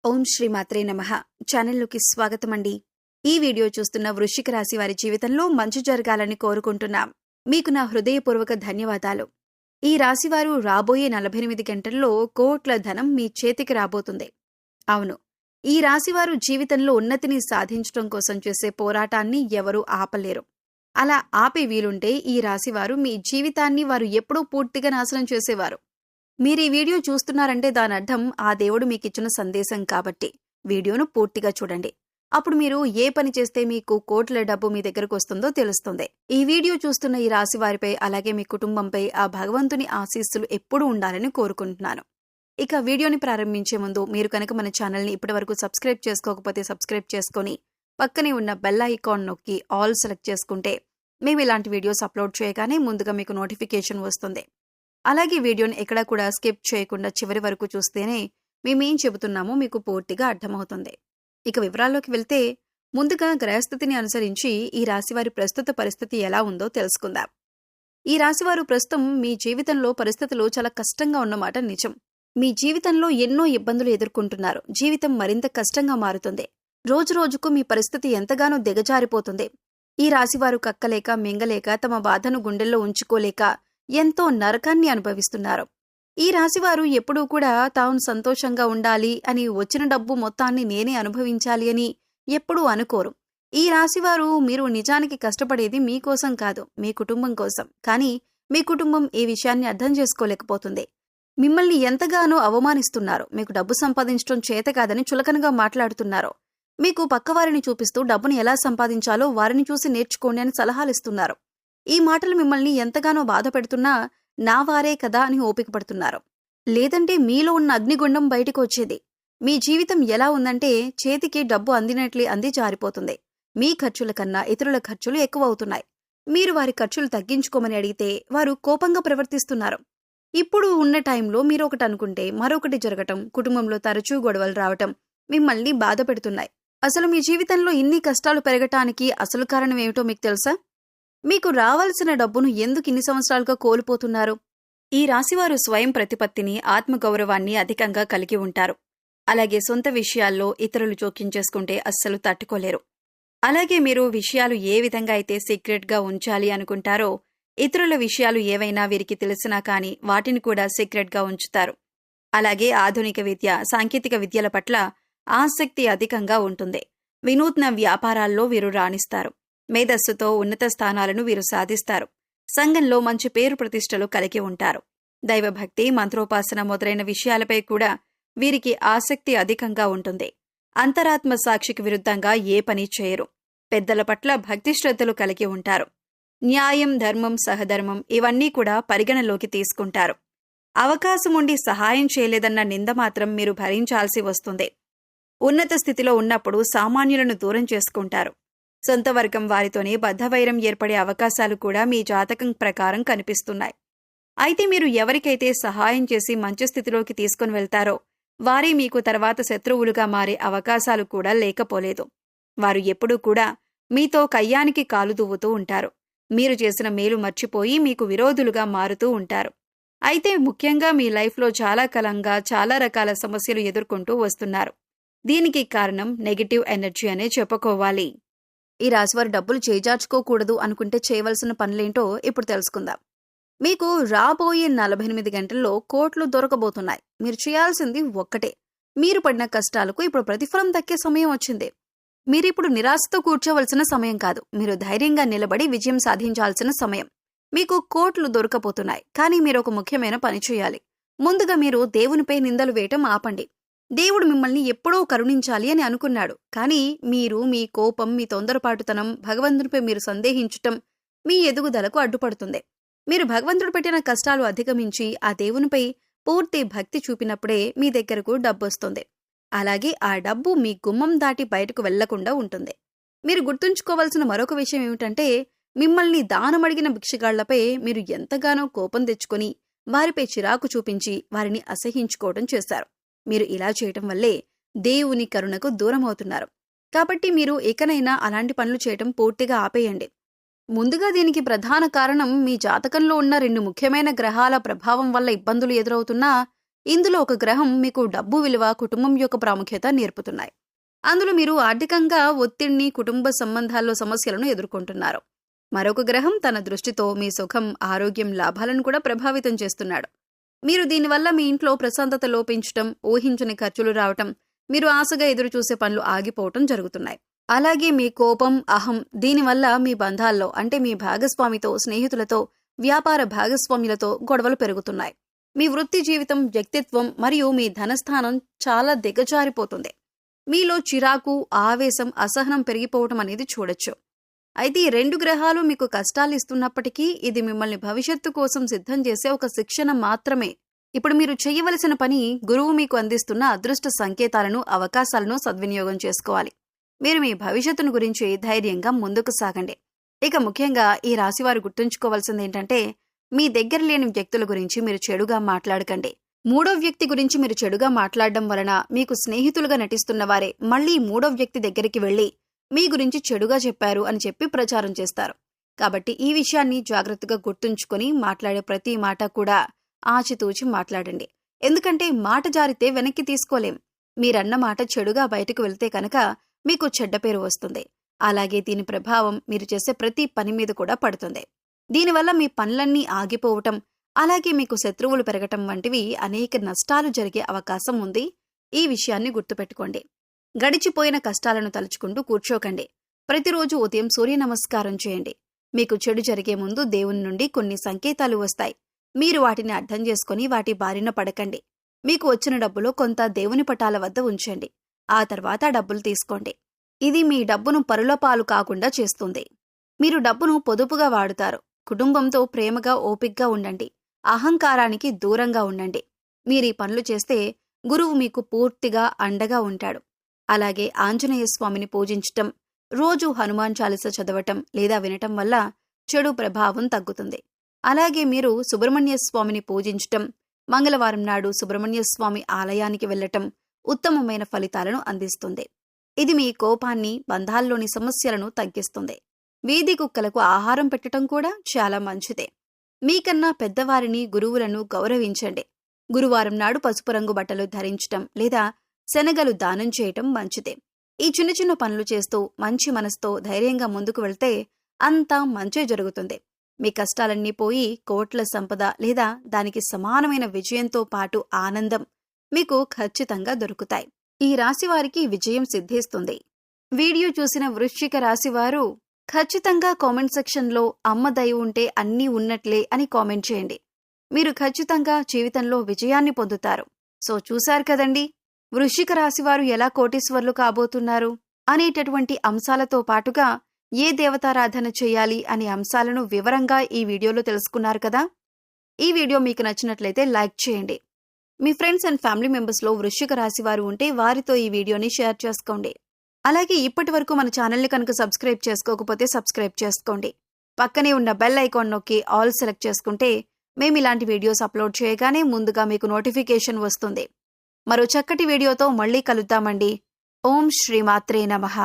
ఓం శ్రీ మాత్రే నమః. ఛానల్లోకి స్వాగతమండి. ఈ వీడియో చూస్తున్న వృశ్చిక రాశి వారి జీవితంలో మంచి జరగాలని కోరుకుంటున్నాం. మీకు నా హృదయపూర్వక ధన్యవాదాలు. ఈ రాశివారు రాబోయే 48 గంటల్లో కోట్ల ధనం మీ చేతికి రాబోతుంది. అవును, ఈ రాశివారు జీవితంలో ఉన్నతిని సాధించడం కోసం చేసే పోరాటాన్ని ఎవరూ ఆపలేరు. అలా ఆపే వీలుంటే ఈ రాశివారు మీ జీవితాన్ని వారు ఎప్పుడూ పూర్తిగా నాశనం చేసేవారు. మీరు ఈ వీడియో చూస్తున్నారంటే దాని అర్థం ఆ దేవుడు మీకిచ్చిన సందేశం కాబట్టి వీడియోను పూర్తిగా చూడండి. అప్పుడు మీరు ఏ పని చేస్తే మీకు కోట్ల డబ్బు మీ దగ్గరకు వస్తుందో తెలుస్తుంది. ఈ వీడియో చూస్తున్న ఈ రాశి వారిపై అలాగే మీ కుటుంబంపై ఆ భగవంతుని ఆశీస్సులు ఎప్పుడూ ఉండాలని కోరుకుంటున్నాను. ఇక వీడియోని ప్రారంభించే ముందు మీరు కనుక మన ఛానల్ని ఇప్పటివరకు సబ్స్క్రైబ్ చేసుకోకపోతే సబ్స్క్రైబ్ చేసుకొని పక్కనే ఉన్న బెల్ ఐకాన్ నొక్కి ఆల్ సెలెక్ట్ చేసుకుంటే మేము ఇలాంటి వీడియోస్ అప్లోడ్ చేయగానే ముందుగా మీకు నోటిఫికేషన్ వస్తుంది. అలాగే వీడియోని ఎక్కడా కూడా స్కిప్ చేయకుండా చివరి వరకు చూస్తేనే మేమేం చెబుతున్నామో మీకు పూర్తిగా అర్థమవుతుంది. ఇక వివరాల్లోకి వెళ్తే ముందుగా గ్రహస్థితిని అనుసరించి ఈ రాశివారి ప్రస్తుత పరిస్థితి ఎలా ఉందో తెలుసుకుందాం. ఈ రాశివారు ప్రస్తుతం మీ జీవితంలో పరిస్థితులు చాలా కష్టంగా ఉన్నమాట నిజం. మీ జీవితంలో ఎన్నో ఇబ్బందులు ఎదుర్కొంటున్నారు. జీవితం మరింత కష్టంగా మారుతుంది. రోజురోజుకు మీ పరిస్థితి ఎంతగానో దిగజారిపోతుంది. ఈ రాశివారు కక్కలేక మింగలేక తమ బాధను గుండెల్లో ఉంచుకోలేక ఎంతో నరకాన్ని అనుభవిస్తున్నారు. ఈ రాశివారు ఎప్పుడూ కూడా తాను సంతోషంగా ఉండాలి అని, వచ్చిన డబ్బు మొత్తాన్ని నేనే అనుభవించాలి అని ఎప్పుడూ అనుకోరు. ఈ రాశివారు మీరు నిజానికి కష్టపడేది మీకోసం కాదు, మీ కుటుంబం కోసం. కానీ మీ కుటుంబం ఈ విషయాన్ని అర్థం చేసుకోలేకపోతుంది. మిమ్మల్ని ఎంతగానో అవమానిస్తున్నారు. మీకు డబ్బు సంపాదించడం చేత కాదని చులకనగా మాట్లాడుతున్నారు. మీకు పక్కవారిని చూపిస్తూ డబ్బును ఎలా సంపాదించాలో వారిని చూసి నేర్చుకోండి అని సలహాలిస్తున్నారు. ఈ మాటలు మిమ్మల్ని ఎంతగానో బాధ పెడుతున్నా నా వారే కదా అని ఓపిక పడుతున్నారు. లేదంటే మీలో ఉన్న అగ్నిగుండం బయటకు వచ్చేది. మీ జీవితం ఎలా ఉందంటే చేతికి డబ్బు అందినట్లే అంది జారిపోతుంది. మీ ఖర్చుల కన్నా ఇతరుల ఖర్చులు ఎక్కువ అవుతున్నాయి. మీరు వారి ఖర్చులు తగ్గించుకోమని అడిగితే వారు కోపంగా ప్రవర్తిస్తున్నారు. ఇప్పుడు ఉన్న టైంలో మీరు ఒకటి అనుకుంటే మరొకటి జరగటం, కుటుంబంలో తరచూ గొడవలు రావటం మిమ్మల్ని బాధ పెడుతున్నాయి. అసలు మీ జీవితంలో ఇన్ని కష్టాలు పెరగటానికి అసలు కారణం ఏమిటో మీకు తెలుసా? మీకు రావాల్సిన డబ్బును ఎందుకు ఇన్ని సంవత్సరాలుగా కోల్పోతున్నారు? ఈ రాశివారు స్వయం ప్రతిపత్తిని, ఆత్మగౌరవాన్ని అధికంగా కలిగి ఉంటారు. అలాగే సొంత విషయాల్లో ఇతరులు జోక్యం చేసుకుంటే అస్సలు తట్టుకోలేరు. అలాగే మీరు విషయాలు ఏ విధంగా అయితే సీక్రెట్గా ఉంచాలి అనుకుంటారో, ఇతరుల విషయాలు ఏవైనా వీరికి తెలిసినా కానీ వాటిని కూడా సీక్రెట్గా ఉంచుతారు. అలాగే ఆధునిక విద్య, సాంకేతిక విద్యల పట్ల ఆసక్తి అధికంగా ఉంటుంది. వినూత్న వ్యాపారాల్లో వీరు రాణిస్తారు. మేధస్సుతో ఉన్నత స్థానాలను వీరు సాధిస్తారు. సంఘంలో మంచి పేరు ప్రతిష్టలు కలిగి ఉంటారు. దైవభక్తి, మంత్రోపాసన మొదలైన విషయాలపై కూడా వీరికి ఆసక్తి అధికంగా ఉంటుంది. అంతరాత్మ సాక్షికి విరుద్ధంగా ఏ పని చేయరు. పెద్దల పట్ల భక్తి శ్రద్ధలు కలిగి ఉంటారు. న్యాయం, ధర్మం, సహధర్మం ఇవన్నీ కూడా పరిగణలోకి తీసుకుంటారు. అవకాశం ఉండి సహాయం చేయలేదన్న నింద మాత్రం మీరు భరించాల్సి వస్తుంది. ఉన్నత స్థితిలో ఉన్నప్పుడు సామాన్యులను దూరం చేసుకుంటారు. సొంత వర్గం వారితోనే బద్ధవైరం ఏర్పడే అవకాశాలు కూడా మీ జాతకం ప్రకారం కనిపిస్తున్నాయి. అయితే మీరు ఎవరికైతే సహాయం చేసి మంచి స్థితిలోకి తీసుకుని వెళ్తారో వారే మీకు తర్వాత శత్రువులుగా మారే అవకాశాలు కూడా లేకపోలేదు. వారు ఎప్పుడూ కూడా మీతో కయ్యానికి కాలు దువ్వుతూ ఉంటారు. మీరు చేసిన మేలు మర్చిపోయి మీకు విరోధులుగా మారుతూ ఉంటారు. అయితే ముఖ్యంగా మీ లైఫ్లో చాలా కాలంగా చాలా రకాల సమస్యలు ఎదుర్కొంటూ వస్తున్నారు. దీనికి కారణం నెగటివ్ ఎనర్జీ అనే చెప్పుకోవాలి. ఈ రాశివారు డబ్బులు చేజార్చుకోకూడదు అనుకుంటే చేయవలసిన పనులేంటో ఇప్పుడు తెలుసుకుందాం. మీకు రాబోయే 48 గంటల్లో కోట్లు దొరకబోతున్నాయి. మీరు చేయాల్సింది ఒక్కటే. మీరు పడిన కష్టాలకు ఇప్పుడు ప్రతిఫలం దక్కే సమయం వచ్చింది. మీరిప్పుడు నిరాశతో కూర్చోవలసిన సమయం కాదు. మీరు ధైర్యంగా నిలబడి విజయం సాధించాల్సిన సమయం. మీకు కోట్లు దొరకబోతున్నాయి. కానీ మీరు ఒక ముఖ్యమైన పని చేయాలి. ముందుగా మీరు దేవునిపై నిందలు వేయటం ఆపండి. దేవుడు మిమ్మల్ని ఎప్పుడో కరుణించాలి అని అనుకున్నాడు. కానీ మీరు మీ కోపం, మీ తొందరపాటుతనం, భగవంతునిపై మీరు సందేహించటం మీ ఎదుగుదలకు అడ్డుపడుతుంది. మీరు భగవంతుడు పెట్టిన కష్టాలు అధిగమించి ఆ దేవునిపై పూర్తి భక్తి చూపినప్పుడే మీ దగ్గరకు డబ్బొస్తుంది. అలాగే ఆ డబ్బు మీ గుమ్మం దాటి బయటకు వెళ్లకుండా ఉంటుంది. మీరు గుర్తుంచుకోవాల్సిన మరొక విషయం ఏమిటంటే మిమ్మల్ని దానమడిగిన భిక్షగాళ్లపై మీరు ఎంతగానో కోపం తెచ్చుకొని వారిపై చిరాకు చూపించి వారిని అసహించుకోవడం చేశారు. మీరు ఇలా చేయటం వల్లే దేవుని కరుణకు దూరమవుతున్నారు. కాబట్టి మీరు ఇకనైనా అలాంటి పనులు చేయటం పూర్తిగా ఆపేయండి. ముందుగా దీనికి ప్రధాన కారణం మీ జాతకంలో ఉన్న 2 ముఖ్యమైన గ్రహాల ప్రభావం వల్ల ఇబ్బందులు ఎదురవుతున్నా ఇందులో ఒక గ్రహం మీకు డబ్బు విలువ, కుటుంబం యొక్క ప్రాముఖ్యత నేర్పుతున్నాయి. అందులో మీరు ఆర్థికంగా ఒత్తిడిని, కుటుంబ సంబంధాల్లో సమస్యలను ఎదుర్కొంటున్నారు. మరొక గ్రహం తన దృష్టితో మీ సుఖం, ఆరోగ్యం, లాభాలను కూడా ప్రభావితం చేస్తున్నాడు. మీరు దీనివల్ల మీ ఇంట్లో ప్రశాంతత లోపించటం, ఊహించని ఖర్చులు రావటం, మీరు ఆశగా ఎదురుచూసే పనులు ఆగిపోవటం జరుగుతున్నాయి. అలాగే మీ కోపం, అహం దీనివల్ల మీ బంధాల్లో అంటే మీ భాగస్వామితో, స్నేహితులతో, వ్యాపార భాగస్వాములతో గొడవలు పెరుగుతున్నాయి. మీ వృత్తి జీవితం, వ్యక్తిత్వం మరియు మీ ధనస్థానం చాలా దిగజారిపోతుంది. మీలో చిరాకు, ఆవేశం, అసహనం పెరిగిపోవటం అనేది చూడొచ్చు. అయితే ఈ 2 గ్రహాలు మీకు కష్టాలు ఇస్తున్నప్పటికీ ఇది మిమ్మల్ని భవిష్యత్తు కోసం సిద్ధం చేసే ఒక శిక్షణ మాత్రమే. ఇప్పుడు మీరు చేయవలసిన పని గురువు మీకు అందిస్తున్న అదృష్ట సంకేతాలను, అవకాశాలను సద్వినియోగం చేసుకోవాలి. మీరు మీ భవిష్యత్తును గురించి ధైర్యంగా ముందుకు సాగండి. ఇక ముఖ్యంగా ఈ రాశివారు గుర్తుంచుకోవాల్సింది ఏంటంటే, మీ దగ్గర లేని వ్యక్తుల గురించి మీరు చెడుగా మాట్లాడకండి. 3వ వ్యక్తి గురించి మీరు చెడుగా మాట్లాడడం వలన మీకు స్నేహితులుగా నటిస్తున్న వారే మళ్లీ 3వ వ్యక్తి దగ్గరికి వెళ్లి మీ గురించి చెడుగా చెప్పారు అని చెప్పి ప్రచారం చేస్తారు. కాబట్టి ఈ విషయాన్ని జాగ్రత్తగా గుర్తుంచుకొని మాట్లాడే ప్రతి మాట కూడా ఆచితూచి మాట్లాడండి. ఎందుకంటే మాట జారితే వెనక్కి తీసుకోలేం. మీరన్న మాట చెడుగా బయటకు వెళ్తే కనుక మీకు చెడ్డ పేరు వస్తుంది. అలాగే దీని ప్రభావం మీరు చేసే ప్రతి పని మీద కూడా పడుతుంది. దీనివల్ల మీ పనులన్నీ ఆగిపోవటం, అలాగే మీకు శత్రువులు పెరగటం వంటివి అనేక నష్టాలు జరిగే అవకాశం ఉంది. ఈ విషయాన్ని గుర్తుపెట్టుకోండి. గడిచిపోయిన కష్టాలను తలుచుకుంటూ కూర్చోకండి. ప్రతిరోజు ఉదయం సూర్య నమస్కారం చేయండి. మీకు చెడు జరిగే ముందు దేవుని నుండి కొన్ని సంకేతాలు వస్తాయి. మీరు వాటిని అర్థం చేసుకుని వాటి బారిన పడకండి. మీకు వచ్చిన డబ్బులో కొంత దేవుని పటాల వద్ద ఉంచండి. ఆ తర్వాత డబ్బులు తీసుకోండి. ఇది మీ డబ్బును పరుల పాలు కాకుండా చేస్తుంది. మీరు డబ్బును పొదుపుగా వాడుతారు. కుటుంబంతో ప్రేమగా, ఓపిగ్గా ఉండండి. అహంకారానికి దూరంగా ఉండండి. మీరీ పనులు చేస్తే గురువు మీకు పూర్తిగా అండగా ఉంటాడు. అలాగే ఆంజనేయ స్వామిని పూజించటం, రోజు హనుమాన్ చాలీస చదవటం లేదా వినటం వల్ల చెడు ప్రభావం తగ్గుతుంది. అలాగే మీరు సుబ్రహ్మణ్య స్వామిని పూజించటం, మంగళవారం నాడు సుబ్రహ్మణ్య స్వామి ఆలయానికి వెళ్లటం ఉత్తమమైన ఫలితాలను అందిస్తుంది. ఇది మీ కోపాన్ని, బంధాల్లోని సమస్యలను తగ్గిస్తుంది. వీధి కుక్కలకు ఆహారం పెట్టడం కూడా చాలా మంచిదే. మీకన్నా పెద్దవారిని, గురువులను గౌరవించండి. గురువారం నాడు పసుపు రంగు బట్టలు ధరించటం లేదా శనగలు దానం చేయటం మంచిదే. ఈ చిన్న చిన్న పనులు చేస్తూ మంచి మనసుతో ధైర్యంగా ముందుకు వెళ్తే అంతా మంచే జరుగుతుంది. మీ కష్టాలన్నీ పోయి కోట్ల సంపద లేదా దానికి సమానమైన విజయంతో పాటు ఆనందం మీకు ఖచ్చితంగా దొరుకుతాయి. ఈ రాశివారికి విజయం సిద్ధిస్తుంది. వీడియో చూసిన వృశ్చిక రాశివారు ఖచ్చితంగా కామెంట్ సెక్షన్లో అమ్మ దయ ఉంటే అన్నీ ఉన్నట్లే అని కామెంట్ చేయండి. మీరు ఖచ్చితంగా జీవితంలో విజయాన్ని పొందుతారు. సో చూశారు కదండి, వృశ్చిక రాశివారు ఎలా కోటీశ్వర్లు కాబోతున్నారు అనేటటువంటి అంశాలతో పాటుగా ఏ దేవతారాధన చేయాలి అనే అంశాలను వివరంగా ఈ వీడియోలో తెలుసుకున్నారు కదా. ఈ వీడియో మీకు నచ్చినట్లయితే లైక్ చేయండి. మీ ఫ్రెండ్స్ అండ్ ఫ్యామిలీ మెంబర్స్లో వృశ్చిక రాశివారు ఉంటే వారితో ఈ వీడియోని షేర్ చేసుకోండి. అలాగే ఇప్పటి వరకు మన ఛానల్ని కనుక సబ్స్క్రైబ్ చేసుకోకపోతే సబ్స్క్రైబ్ చేసుకోండి. పక్కనే ఉన్న బెల్ ఐకాన్ నొక్కి ఆల్ సెలెక్ట్ చేసుకుంటే మేము ఇలాంటి వీడియోస్ అప్లోడ్ చేయగానే ముందుగా మీకు నోటిఫికేషన్ వస్తుంది. మరో చక్కటి వీడియోతో మళ్ళీ కలుద్దామండి. ఓం శ్రీమాత్రే నమః.